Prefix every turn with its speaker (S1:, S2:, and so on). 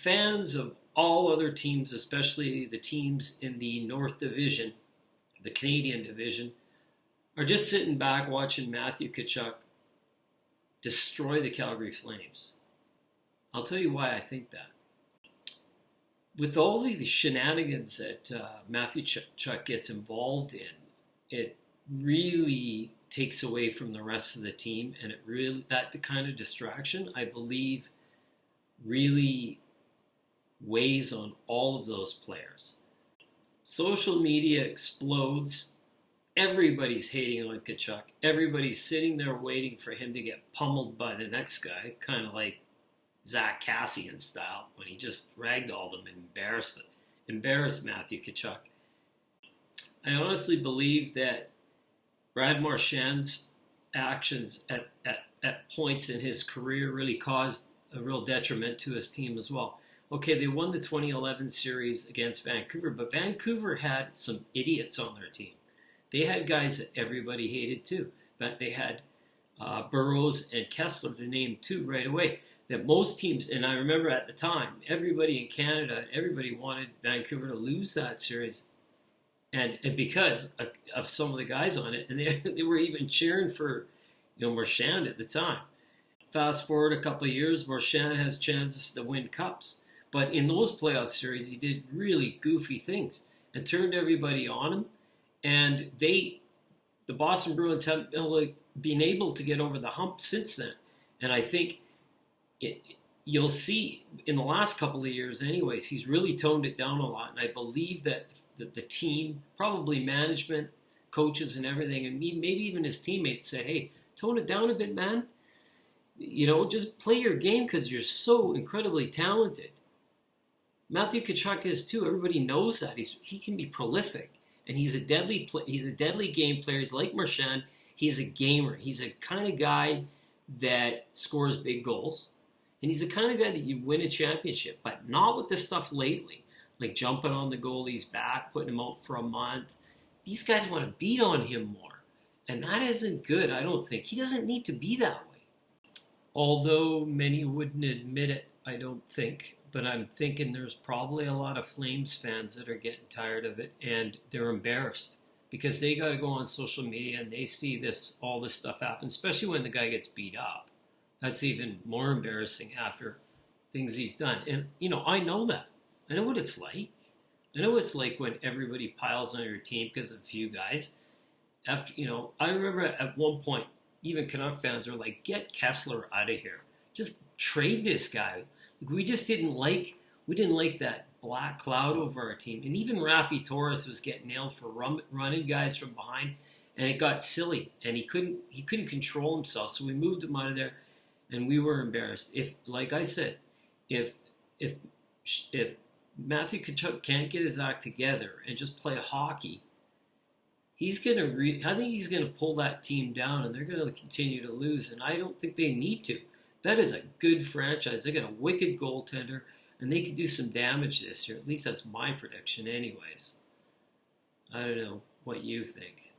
S1: fans of all other teams, especially the teams in the North Division, the Canadian Division, are just sitting back watching Matthew Tkachuk destroy the Calgary Flames. I'll tell you why I think that. With all the shenanigans that Matthew Tkachuk gets involved in, it really takes away from the rest of the team, and it really, that kind of distraction, I believe, really weighs on all of those players. Social media explodes. Everybody's hating on Tkachuk. Everybody's sitting there waiting for him to get pummeled by the next guy, kind of like Zach Cassian style, when he just ragdolled him and embarrassed Matthew Tkachuk. I honestly believe that Brad Marchand's actions at points in his career really caused a real detriment to his team as well. Okay, they won the 2011 series against Vancouver, but Vancouver had some idiots on their team. They had guys that everybody hated too. But they had Burroughs and Kessler to name two right away. That most teams, and I remember at the time, everybody in Canada, everybody wanted Vancouver to lose that series. And because of some of the guys on it, and they were even cheering for Marchand at the time. Fast forward a couple of years, Marchand has chances to win cups. But in those playoff series, he did really goofy things and turned everybody on him. And the Boston Bruins haven't been able to get over the hump since then. And I think you'll see in the last couple of years anyways, he's really toned it down a lot. And I believe that the team, probably management, coaches and everything, and maybe even his teammates say, hey, tone it down a bit, man. Just play your game because you're so incredibly talented. Matthew Tkachuk is too. Everybody knows that. He can be prolific. And he's a deadly game player. He's like Marchand. He's a gamer. He's a kind of guy that scores big goals. And he's the kind of guy that you win a championship, but not with the stuff lately, like jumping on the goalie's back, putting him out for a month. These guys want to beat on him more. And that isn't good, I don't think. He doesn't need to be that way. Although many wouldn't admit it, I don't think. But I'm thinking there's probably a lot of Flames fans that are getting tired of it, and they're embarrassed because they got to go on social media and they see all this stuff happen, especially when the guy gets beat up. That's even more embarrassing after things he's done. And, I know that. I know what it's like. I know what it's like when everybody piles on your team because of a few guys. After, I remember at one point, even Canuck fans were like, get Kessler out of here. Just trade this guy. We just didn't like that black cloud over our team. And even Rafi Torres was getting nailed for running guys from behind, and it got silly. And he couldn't control himself, so we moved him out of there, and we were embarrassed. Like I said, if Matthew Tkachuk can't get his act together and just play hockey, I think he's gonna pull that team down, and they're gonna continue to lose. And I don't think they need to. That is a good franchise. They got a wicked goaltender, and they could do some damage this year. At least that's my prediction anyways. I don't know what you think.